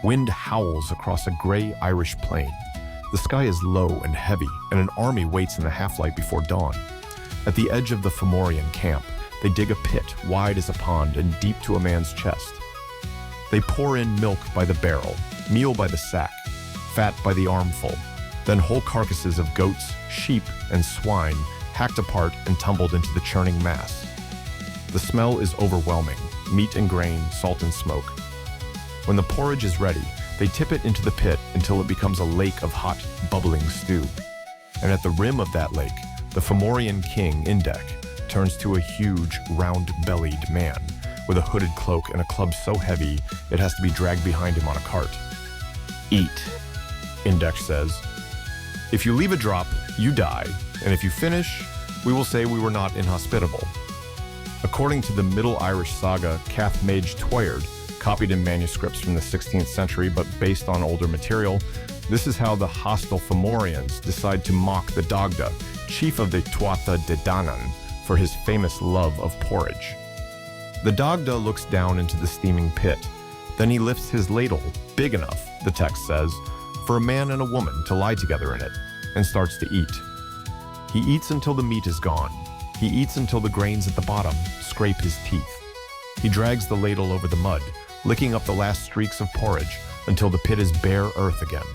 Wind howls across a gray Irish plain. The sky is low and heavy, and an army waits in the half-light before dawn. At the edge of the Fomorian camp, they dig a pit wide as a pond and deep to a man's chest. They pour in milk by the barrel, meal by the sack, fat by the armful, then whole carcasses of goats, sheep, and swine hacked apart and tumbled into the churning mass. The smell is overwhelming, meat and grain, salt and smoke. When the porridge is ready, they tip it into the pit until it becomes a lake of hot, bubbling stew. And at the rim of that lake, the Fomorian king, Indech, turns to a huge, round-bellied man with a hooded cloak and a club so heavy it has to be dragged behind him on a cart. "Eat," Indech says. "If you leave a drop, you die, and if you finish, we will say we were not inhospitable." According to the Middle Irish saga Cath Maige Tuired, copied in manuscripts from the 16th century but based on older material, this is how the hostile Fomorians decide to mock the Dagda, chief of the Tuatha Dé Danann, for his famous love of porridge. The Dagda looks down into the steaming pit. Then he lifts his ladle, big enough, the text says, for a man and a woman to lie together in it, and starts to eat. He eats until the meat is gone. He eats until the grains at the bottom scrape his teeth. He drags the ladle over the mud, licking up the last streaks of porridge until the pit is bare earth again.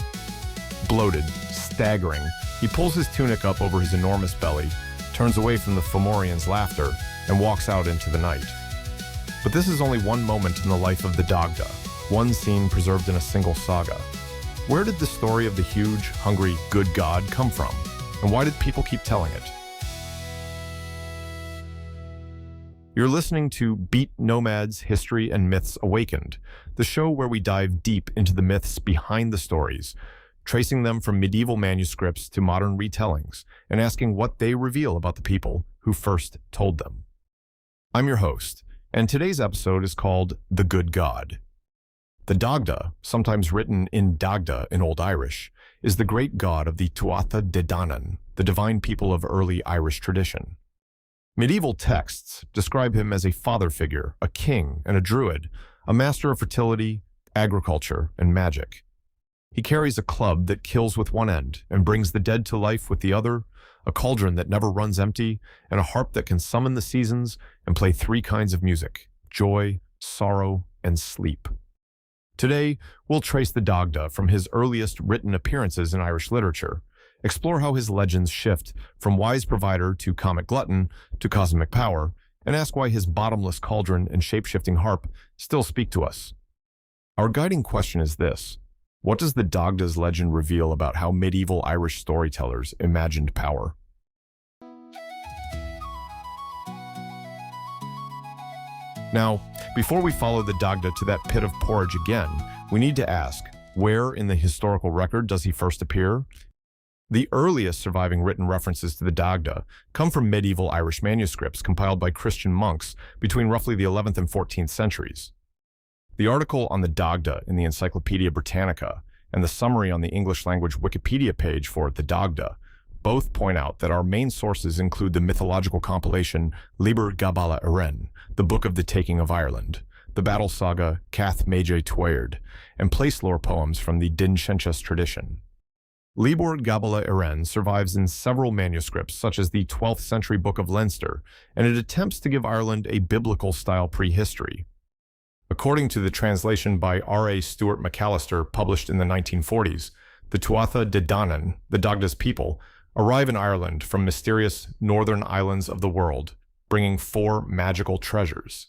Bloated, staggering, he pulls his tunic up over his enormous belly, turns away from the Fomorians' laughter, and walks out into the night. But this is only one moment in the life of the Dagda, one scene preserved in a single saga. Where did the story of the huge, hungry, good god come from? And why did people keep telling it? You're listening to Beat Nomads, History and Myths Awakened, the show where we dive deep into the myths behind the stories, tracing them from medieval manuscripts to modern retellings, and asking what they reveal about the people who first told them. I'm your host, and today's episode is called The Good God. The Dagda, sometimes written in Dagda in Old Irish, is the great god of the Tuatha Dé Danann, the divine people of early Irish tradition. Medieval texts describe him as a father figure, a king, and a druid, a master of fertility, agriculture, and magic. He carries a club that kills with one end and brings the dead to life with the other, a cauldron that never runs empty, and a harp that can summon the seasons and play three kinds of music: joy, sorrow, and sleep. Today, we'll trace the Dagda from his earliest written appearances in Irish literature, explore how his legends shift from wise provider to comic glutton to cosmic power, and ask why his bottomless cauldron and shape-shifting harp still speak to us. Our guiding question is this: what does the Dagda's legend reveal about how medieval Irish storytellers imagined power? Now, before we follow the Dagda to that pit of porridge again, we need to ask, where in the historical record does he first appear? The earliest surviving written references to the Dagda come from medieval Irish manuscripts compiled by Christian monks between roughly the 11th and 14th centuries. The article on the Dagda in the Encyclopedia Britannica and the summary on the English-language Wikipedia page for the Dagda both point out that our main sources include the mythological compilation Liber Gabala Iren, the Book of the Taking of Ireland, the battle saga Cath Maige Tuired, and place lore poems from the Dinshenchas tradition. Liber Gabala Iren survives in several manuscripts, such as the 12th century Book of Leinster, and it attempts to give Ireland a biblical-style prehistory. According to the translation by R.A. Stewart McAllister, published in the 1940s, the Tuatha Dé Danann, the Dagda's people, arrive in Ireland from mysterious northern islands of the world, bringing 4 magical treasures.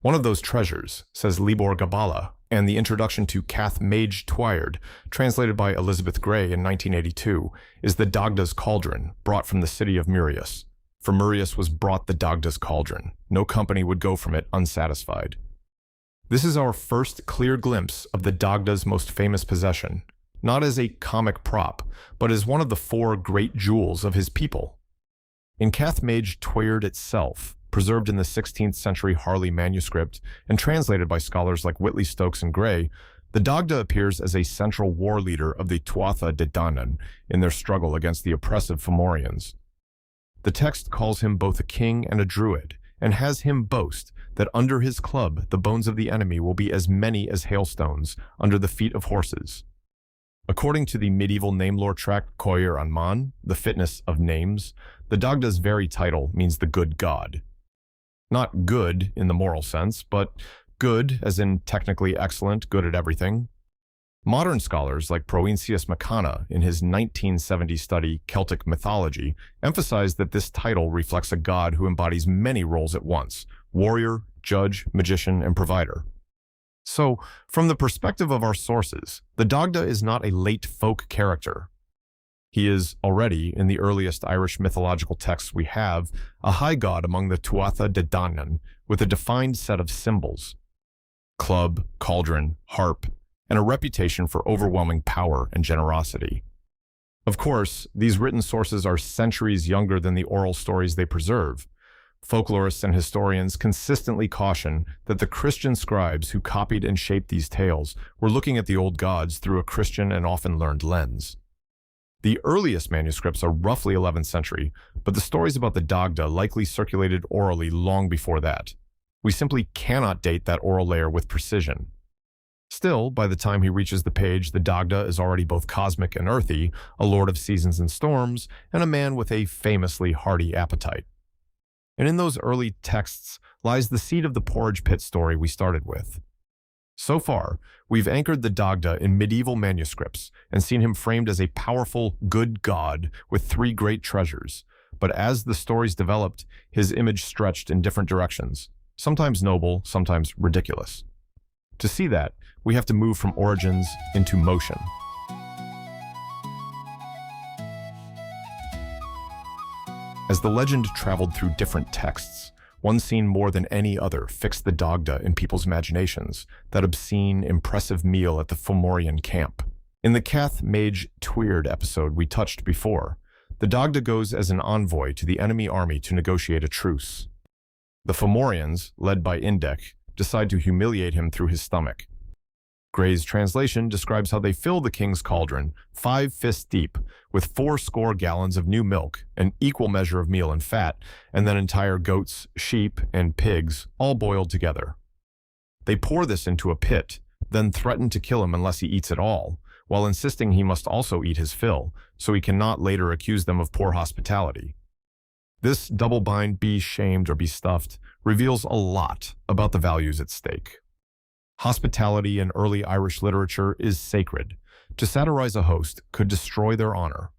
One of those treasures, says Liber Gabala, and the introduction to Cath Maige Tuired, translated by Elizabeth Gray in 1982, is the Dagda's cauldron, brought from the city of Murias. For Murias was brought the Dagda's cauldron. No company would go from it unsatisfied. This is our first clear glimpse of the Dagda's most famous possession, not as a comic prop, but as one of the 4 great jewels of his people. In Cath Maige Tuired itself, preserved in the 16th century Harley manuscript and translated by scholars like Whitley Stokes and Gray, the Dagda appears as a central war leader of the Tuatha Dé Danann in their struggle against the oppressive Fomorians. The text calls him both a king and a druid, and has him boast that under his club the bones of the enemy will be as many as hailstones under the feet of horses. According to the medieval name lore tract Coir an Man, the fitness of names, the Dagda's very title means the good god. Not good in the moral sense, but good as in technically excellent, good at everything. Modern scholars like Provincius Macanna, in his 1970 study Celtic Mythology, emphasize that this title reflects a god who embodies many roles at once: warrior, judge, magician, and provider. So, from the perspective of our sources, the Dagda is not a late folk character. He is already, in the earliest Irish mythological texts we have, a high god among the Tuatha Dé Danann with a defined set of symbols: club, cauldron, harp, and a reputation for overwhelming power and generosity. Of course, these written sources are centuries younger than the oral stories they preserve. Folklorists and historians consistently caution that the Christian scribes who copied and shaped these tales were looking at the old gods through a Christian and often learned lens. The earliest manuscripts are roughly 11th century, but the stories about the Dagda likely circulated orally long before that. We simply cannot date that oral layer with precision. Still, by the time he reaches the page, the Dagda is already both cosmic and earthy, a lord of seasons and storms, and a man with a famously hearty appetite. And in those early texts lies the seed of the porridge-pit story we started with. So far, we've anchored the Dagda in medieval manuscripts and seen him framed as a powerful, good god with three great treasures. But as the stories developed, his image stretched in different directions, sometimes noble, sometimes ridiculous. To see that, we have to move from origins into motion. As the legend traveled through different texts, one scene more than any other fixed the Dagda in people's imaginations: that obscene, impressive meal at the Morrígan camp. In the Cath Maige Tuired episode we touched before, the Dagda goes as an envoy to the enemy army to negotiate a truce. The Fomorians, led by Indech, decide to humiliate him through his stomach. Gray's translation describes how they fill the king's cauldron, 5 fists deep, with 80 gallons of new milk, an equal measure of meal and fat, and then entire goats, sheep, and pigs, all boiled together. They pour this into a pit, then threaten to kill him unless he eats it all, while insisting he must also eat his fill, so he cannot later accuse them of poor hospitality. This double bind, be shamed or be stuffed, reveals a lot about the values at stake. Hospitality in early Irish literature is sacred. To satirize a host could destroy their honor.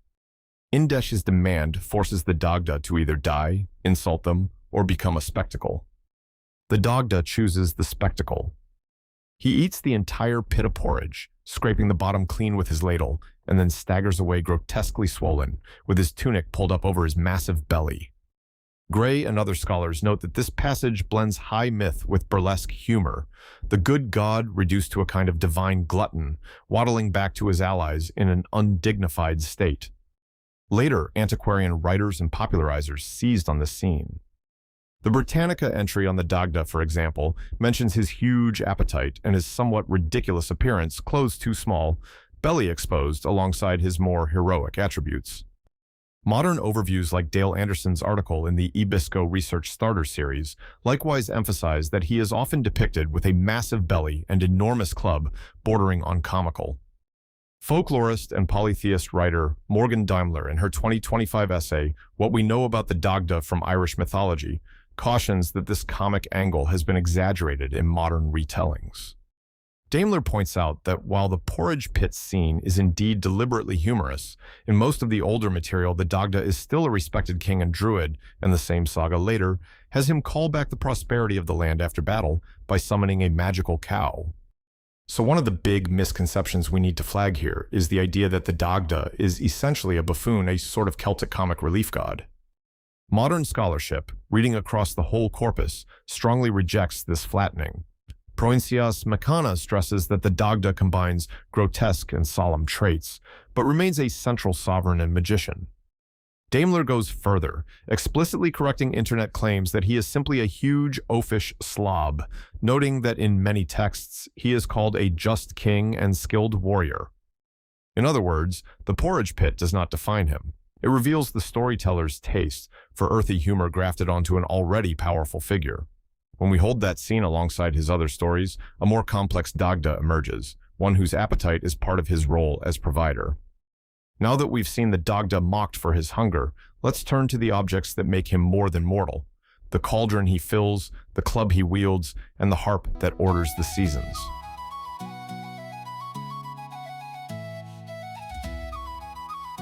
Indech's demand forces the Dagda to either die, insult them, or become a spectacle. The Dagda chooses the spectacle. He eats the entire pit of porridge, scraping the bottom clean with his ladle, and then staggers away grotesquely swollen, with his tunic pulled up over his massive belly. Gray and other scholars note that this passage blends high myth with burlesque humor, the good god reduced to a kind of divine glutton, waddling back to his allies in an undignified state. Later, antiquarian writers and popularizers seized on this scene. The Britannica entry on the Dagda, for example, mentions his huge appetite and his somewhat ridiculous appearance, clothes too small, belly exposed alongside his more heroic attributes. Modern overviews like Dale Anderson's article in the eBisco Research Starter series likewise emphasize that he is often depicted with a massive belly and enormous club bordering on comical. Folklorist and polytheist writer Morgan Daimler, in her 2025 essay, What We Know About the Dagda from Irish Mythology, cautions that this comic angle has been exaggerated in modern retellings. Daimler points out that while the porridge-pit scene is indeed deliberately humorous, in most of the older material the Dagda is still a respected king and druid, and the same saga later has him call back the prosperity of the land after battle by summoning a magical cow. So one of the big misconceptions we need to flag here is the idea that the Dagda is essentially a buffoon, a sort of Celtic comic relief god. Modern scholarship, reading across the whole corpus, strongly rejects this flattening. Provincius Macanna stresses that the Dagda combines grotesque and solemn traits, but remains a central sovereign and magician. Daimler goes further, explicitly correcting internet claims that he is simply a huge oafish slob, noting that in many texts he is called a just king and skilled warrior. In other words, the porridge pit does not define him. It reveals the storyteller's taste for earthy humor grafted onto an already powerful figure. When we hold that scene alongside his other stories, a more complex Dagda emerges, one whose appetite is part of his role as provider. Now that we've seen the Dagda mocked for his hunger, let's turn to the objects that make him more than mortal: the cauldron he fills, the club he wields, and the harp that orders the seasons.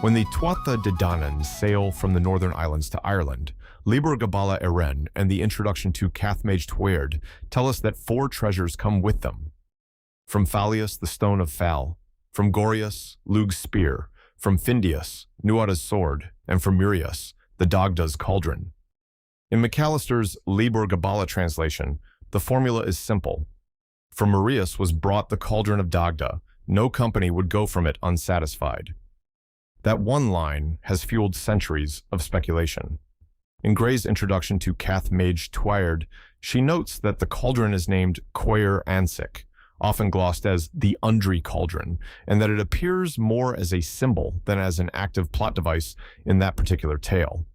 When the Tuatha Dé Danann sail from the Northern Islands to Ireland, Liber Gabala Eren and the introduction to Cath Maige Tuired tell us that 4 treasures come with them. From Phalius, the stone of Fal; from Gorius, Lug's spear; from Findius, Nuada's sword; and from Murius, the Dagda's cauldron. In McAllister's Liber Gabala translation, the formula is simple. From Murius was brought the cauldron of Dagda; no company would go from it unsatisfied. That one line has fueled centuries of speculation. In Gray's introduction to Cath Maige Tuired, she notes that the cauldron is named Coir Ansic, often glossed as the Undri cauldron, and that it appears more as a symbol than as an active plot device in that particular tale.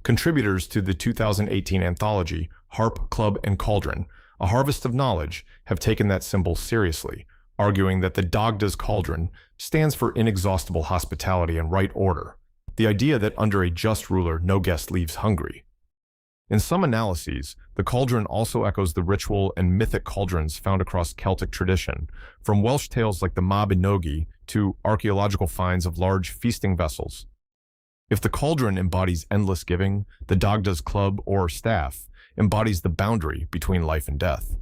Contributors to the 2018 anthology, Harp, Club, and Cauldron, A Harvest of Knowledge, have taken that symbol seriously, arguing that the Dagda's cauldron stands for inexhaustible hospitality and right order, the idea that under a just ruler no guest leaves hungry. In some analyses, the cauldron also echoes the ritual and mythic cauldrons found across Celtic tradition, from Welsh tales like the Mabinogi to archaeological finds of large feasting vessels. If the cauldron embodies endless giving, the Dagda's club or staff embodies the boundary between life and death.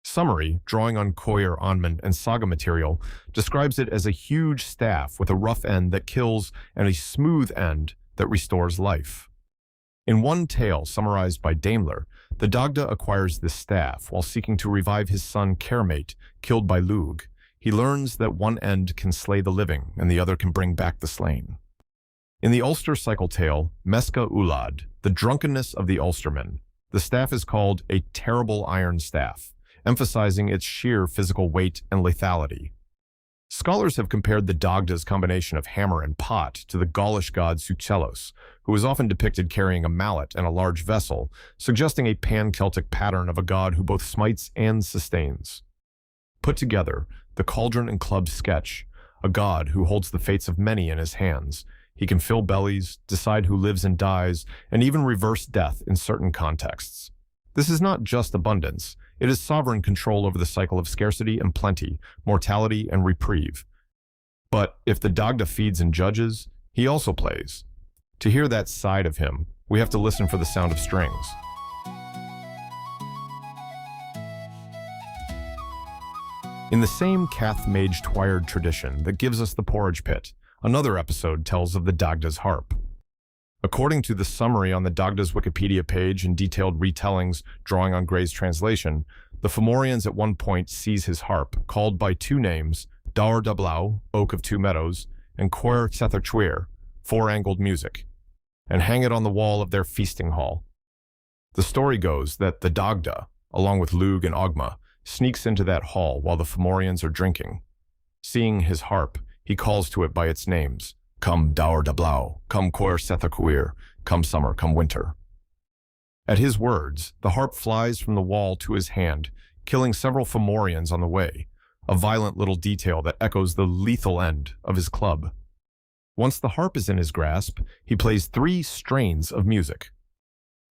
Summary, drawing on Coir Onman and saga material, describes it as a huge staff with a rough end that kills and a smooth end that restores life. In one tale summarized by Daimler, the Dagda acquires this staff while seeking to revive his son Kermate, killed by Lug. He learns that one end can slay the living and the other can bring back the slain. In the Ulster cycle tale, Mesca Ulad, the drunkenness of the Ulstermen, the staff is called a terrible iron staff, emphasizing its sheer physical weight and lethality. Scholars have compared the Dagda's combination of hammer and pot to the Gaulish god Sucellos, who is often depicted carrying a mallet and a large vessel, suggesting a pan-Celtic pattern of a god who both smites and sustains. Put together, the cauldron and club sketch a god who holds the fates of many in his hands. He can fill bellies, decide who lives and dies, and even reverse death in certain contexts. This is not just abundance. It is sovereign control over the cycle of scarcity and plenty, mortality and reprieve. But if the Dagda feeds and judges, he also plays. To hear that side of him, we have to listen for the sound of strings. In the same Cath Maige Tuired tradition that gives us the porridge-pit, another episode tells of the Dagda's harp. According to the summary on the Dagda's Wikipedia page and detailed retellings drawing on Gray's translation, the Fomorians at one point seize his harp, called by 2 names, Devour da Blau, Oak of 2 Meadows, and Coir Tuired, 4-angled music, and hang it on the wall of their feasting hall. The story goes that the Dagda, along with Lug and Ogma, sneaks into that hall while the Fomorians are drinking. Seeing his harp, he calls to it by its names. Come Devour da Blau, come Coir Tuired, come summer, come winter. At his words, the harp flies from the wall to his hand, killing several Fomorians on the way, a violent little detail that echoes the lethal end of his club. Once the harp is in his grasp, he plays 3 strains of music.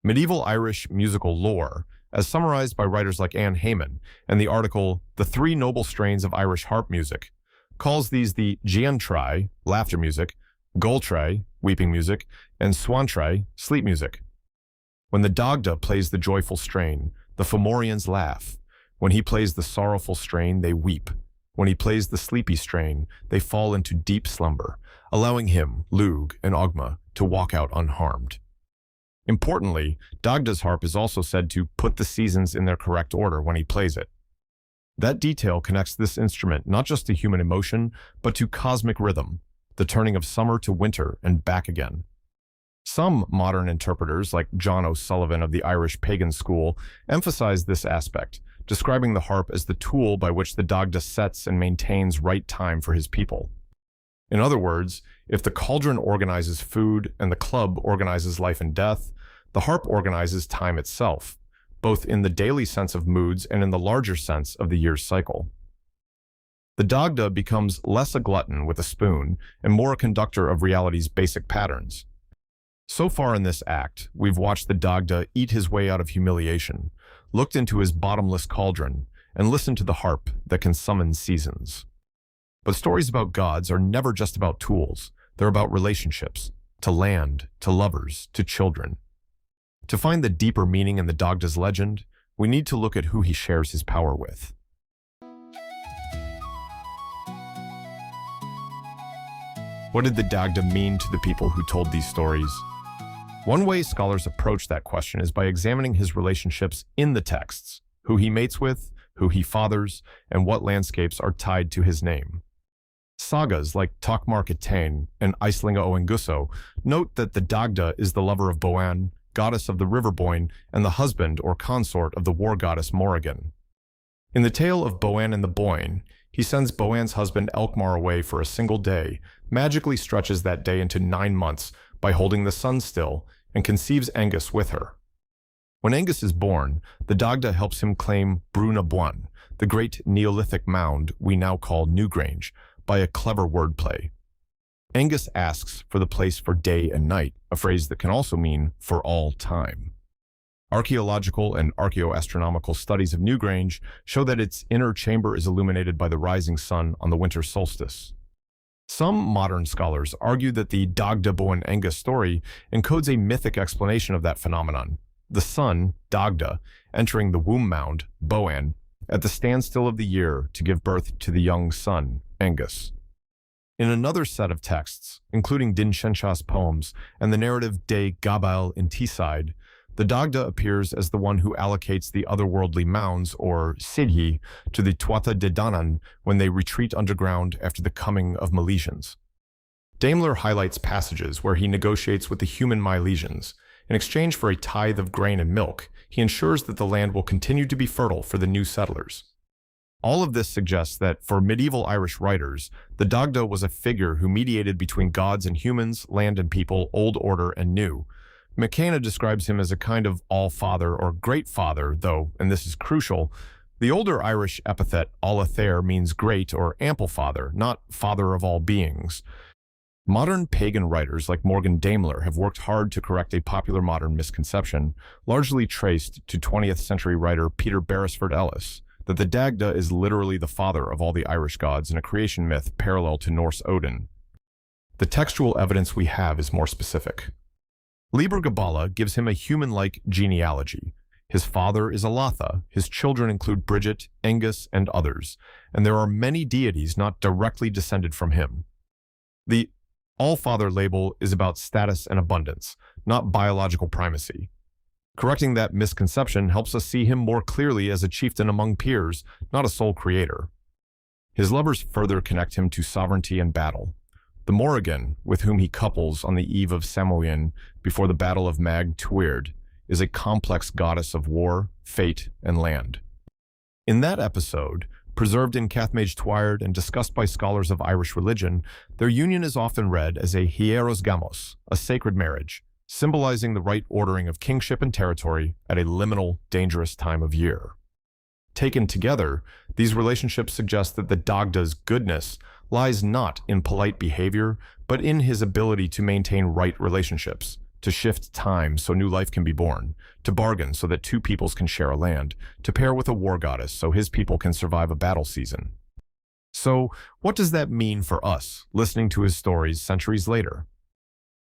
Medieval Irish musical lore, as summarized by writers like Anne Hayman and the article The 3 Noble Strains of Irish Harp Music, calls these the Giantrai, laughter music, Goltrai, weeping music, and Swantrai, sleep music. When the Dagda plays the joyful strain, the Fomorians laugh. When he plays the sorrowful strain, they weep. When he plays the sleepy strain, they fall into deep slumber, allowing him, Lug, and Ogma to walk out unharmed. Importantly, Dagda's harp is also said to put the seasons in their correct order when he plays it. That detail connects this instrument not just to human emotion, but to cosmic rhythm, the turning of summer to winter and back again. Some modern interpreters, like John O'Sullivan of the Irish pagan school, emphasize this aspect, describing the harp as the tool by which the Dagda sets and maintains right time for his people. In other words, if the cauldron organizes food and the club organizes life and death, the harp organizes time itself, both in the daily sense of moods and in the larger sense of the year's cycle. The Dagda becomes less a glutton with a spoon and more a conductor of reality's basic patterns. So far in this act, we've watched the Dagda eat his way out of humiliation, looked into his bottomless cauldron, and listened to the harp that can summon seasons. But stories about gods are never just about tools. They're about relationships, to land, to lovers, to children. To find the deeper meaning in the Dagda's legend, we need to look at who he shares his power with. What did the Dagda mean to the people who told these stories? One way scholars approach that question is by examining his relationships in the texts, who he mates with, who he fathers, and what landscapes are tied to his name. Sagas like Cath Maige Tuired and Aislinga Aengusso note that the Dagda is the lover of Boann, goddess of the river Boyne, and the husband or consort of the war goddess Morrígan. In the tale of Boann and the Boyne, he sends Boann's husband Elkmar away for a single day, magically stretches that day into 9 months by holding the sun still, and conceives Aengus with her. When Aengus is born, the Dagda helps him claim Brú na Boann, the great Neolithic mound we now call Newgrange, by a clever wordplay. Aengus asks for the place for day and night, a phrase that can also mean for all time. Archaeological and archaeoastronomical studies of Newgrange show that its inner chamber is illuminated by the rising sun on the winter solstice. Some modern scholars argue that the Dagda Boann Aengus story encodes a mythic explanation of that phenomenon, the sun, Dagda, entering the womb mound, Boann, at the standstill of the year to give birth to the young son, Aengus. In another set of texts, including Dinshensha's poems and the narrative De Gabal in Teesside, the Dagda appears as the one who allocates the otherworldly mounds, or Sidhi, to the Tuatha Dé Danann when they retreat underground after the coming of Milesians. Daimler highlights passages where he negotiates with the human Milesians. In exchange for a tithe of grain and milk, he ensures that the land will continue to be fertile for the new settlers. All of this suggests that, for medieval Irish writers, the Dagda was a figure who mediated between gods and humans, land and people, old order and new. McKenna describes him as a kind of all-father or great-father, though, and this is crucial, the older Irish epithet all-athair means great or ample father, not father of all beings. Modern pagan writers like Morgan Daimler have worked hard to correct a popular modern misconception, largely traced to 20th century writer Peter Beresford Ellis, that the Dagda is literally the father of all the Irish gods in a creation myth parallel to Norse Odin. The textual evidence we have is more specific. Liber Gabala gives him a human-like genealogy. His father is Alatha, his children include Bridget, Aengus, and others, and there are many deities not directly descended from him. The All-Father label is about status and abundance, not biological primacy. Correcting that misconception helps us see him more clearly as a chieftain among peers, not a sole creator. His lovers further connect him to sovereignty and battle. The Morrígan, with whom he couples on the eve of Samhain before the Battle of Maige Tuired, is a complex goddess of war, fate, and land. In that episode, preserved in Cath Maige Tuired and discussed by scholars of Irish religion, their union is often read as a hieros gamos, a sacred marriage, symbolizing the right ordering of kingship and territory at a liminal, dangerous time of year. Taken together, these relationships suggest that the Dagda's goodness lies not in polite behavior, but in his ability to maintain right relationships, to shift time so new life can be born, to bargain so that two peoples can share a land, to pair with a war goddess so his people can survive a battle season. So, what does that mean for us, listening to his stories centuries later?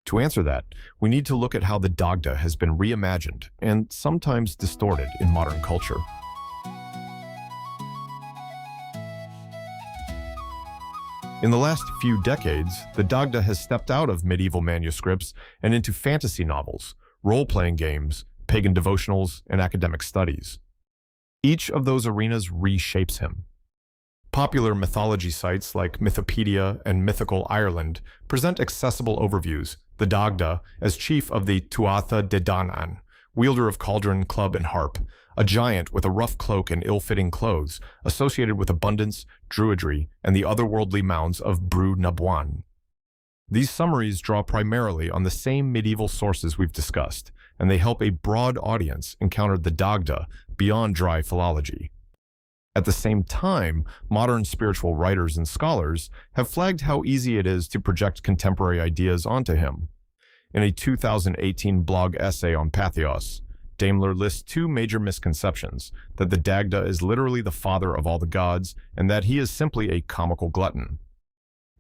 To answer that, we need to look at how the Dagda has been reimagined and sometimes distorted in modern culture. In the last few decades, the Dagda has stepped out of medieval manuscripts and into fantasy novels, role-playing games, pagan devotionals, and academic studies. Each of those arenas reshapes him. Popular mythology sites like Mythopedia and Mythical Ireland present accessible overviews, the Dagda as chief of the Tuatha Dé Danann, wielder of cauldron, club, and harp, a giant with a rough cloak and ill-fitting clothes, associated with abundance, druidry, and the otherworldly mounds of Brú na Boann. These summaries draw primarily on the same medieval sources we've discussed, and they help a broad audience encounter the Dagda beyond dry philology. At the same time, modern spiritual writers and scholars have flagged how easy it is to project contemporary ideas onto him. In a 2018 blog essay on Patheos, Daimler lists two major misconceptions: that the Dagda is literally the father of all the gods, and that he is simply a comical glutton.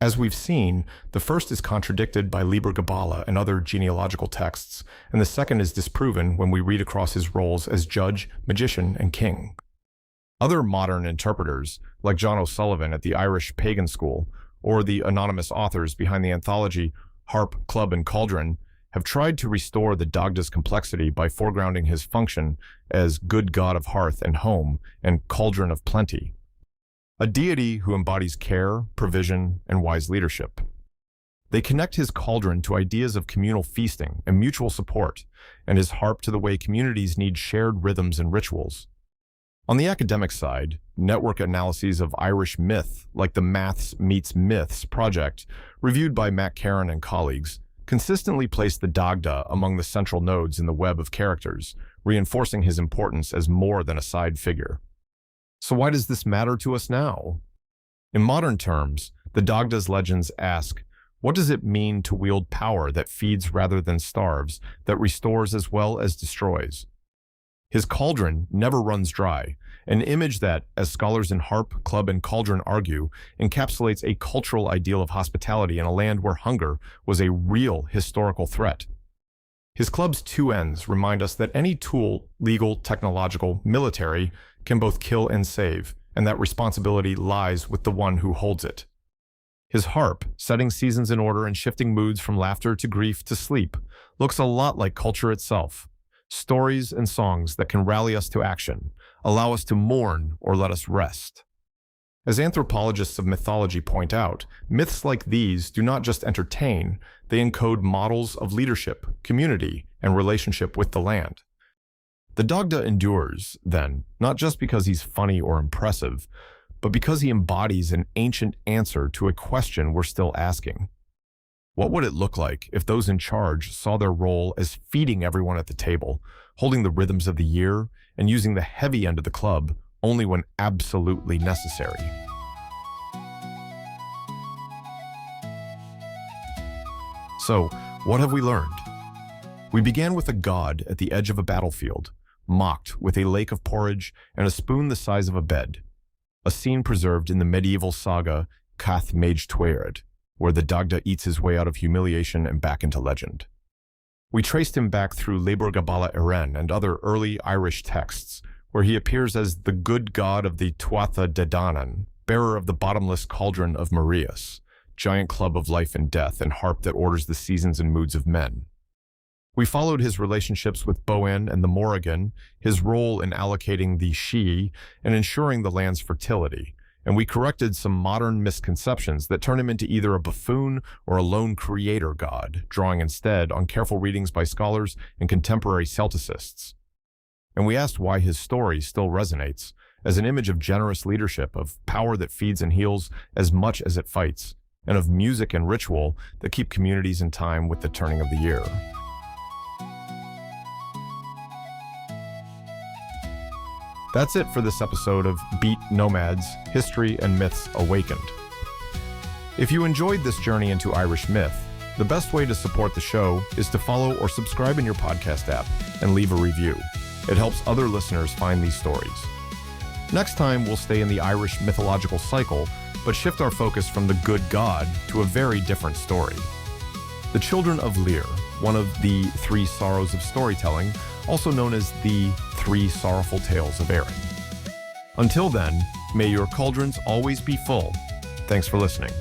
As we've seen, the first is contradicted by Liber Gabala and other genealogical texts, and the second is disproven when we read across his roles as judge, magician, and king. Other modern interpreters, like John O'Sullivan at the Irish Pagan School, or the anonymous authors behind the anthology Harp, Club, and Cauldron, have tried to restore the Dagda's complexity by foregrounding his function as good god of hearth and home and cauldron of plenty, a deity who embodies care, provision, and wise leadership. They connect his cauldron to ideas of communal feasting and mutual support, and his harp to the way communities need shared rhythms and rituals. On the academic side, network analyses of Irish myth, like the Maths Meets Myths project, reviewed by Matt Caron and colleagues, consistently place the Dagda among the central nodes in the web of characters, reinforcing his importance as more than a side figure. So why does this matter to us now? In modern terms, the Dagda's legends ask, what does it mean to wield power that feeds rather than starves, that restores as well as destroys? His cauldron never runs dry, an image that, as scholars in Harp, Club, and Cauldron argue, encapsulates a cultural ideal of hospitality in a land where hunger was a real historical threat. His club's two ends remind us that any tool, legal, technological, military, can both kill and save, and that responsibility lies with the one who holds it. His harp, setting seasons in order and shifting moods from laughter to grief to sleep, looks a lot like culture itself. Stories and songs that can rally us to action, allow us to mourn or let us rest. As anthropologists of mythology point out, myths like these do not just entertain, they encode models of leadership, community, and relationship with the land. The Dagda endures, then, not just because he's funny or impressive, but because he embodies an ancient answer to a question we're still asking. What would it look like if those in charge saw their role as feeding everyone at the table, holding the rhythms of the year, and using the heavy end of the club only when absolutely necessary? So, what have we learned? We began with a god at the edge of a battlefield, mocked with a lake of porridge and a spoon the size of a bed, a scene preserved in the medieval saga Cath Maige Tuired, where the Dagda eats his way out of humiliation and back into legend. We traced him back through Liber Gabala Erenn and other early Irish texts, where he appears as the good god of the Tuatha Dé Danann, bearer of the bottomless cauldron of Morrígan, giant club of life and death and harp that orders the seasons and moods of men. We followed his relationships with Boann and the Morrígan, his role in allocating the she and ensuring the land's fertility, and we corrected some modern misconceptions that turn him into either a buffoon or a lone creator god, drawing instead on careful readings by scholars and contemporary Celticists. And we asked why his story still resonates, as an image of generous leadership, of power that feeds and heals as much as it fights, and of music and ritual that keep communities in time with the turning of the year. That's it for this episode of Beat Nomads, History and Myths Awakened. If you enjoyed this journey into Irish myth, the best way to support the show is to follow or subscribe in your podcast app and leave a review. It helps other listeners find these stories. Next time, we'll stay in the Irish mythological cycle, but shift our focus from the good god to a very different story. The Children of Lear, one of the three sorrows of storytelling, also known as the Three Sorrowful Tales of Erin. Until then, may your cauldrons always be full. Thanks for listening.